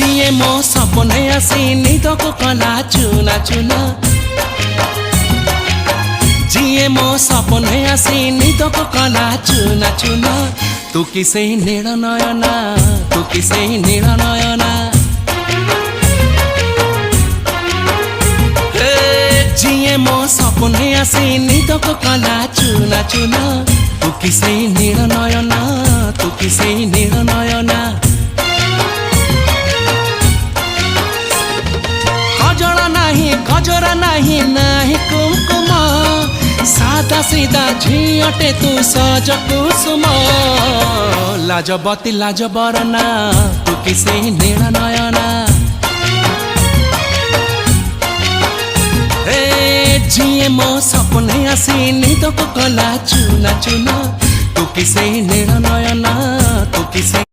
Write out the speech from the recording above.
जिए मो सपने आसी निदको कला चुना चुना जिए मो सपने आसी निदको कला चुना चुना तू किसे नील नयना तू किसे नील नयना जिए मो सपने आसी निदको कला चुना चुना तू किसे नील नयना तू किसे नील नयना गजरा नहीं नाही कुमकुम सादा सीधा झियटे तू सज कुसुम लाजबती लाज बरना तू किसे नील नयना जिए मो सपने आसी निदको कला चुना चुना तू किसे नील नयना तू किसे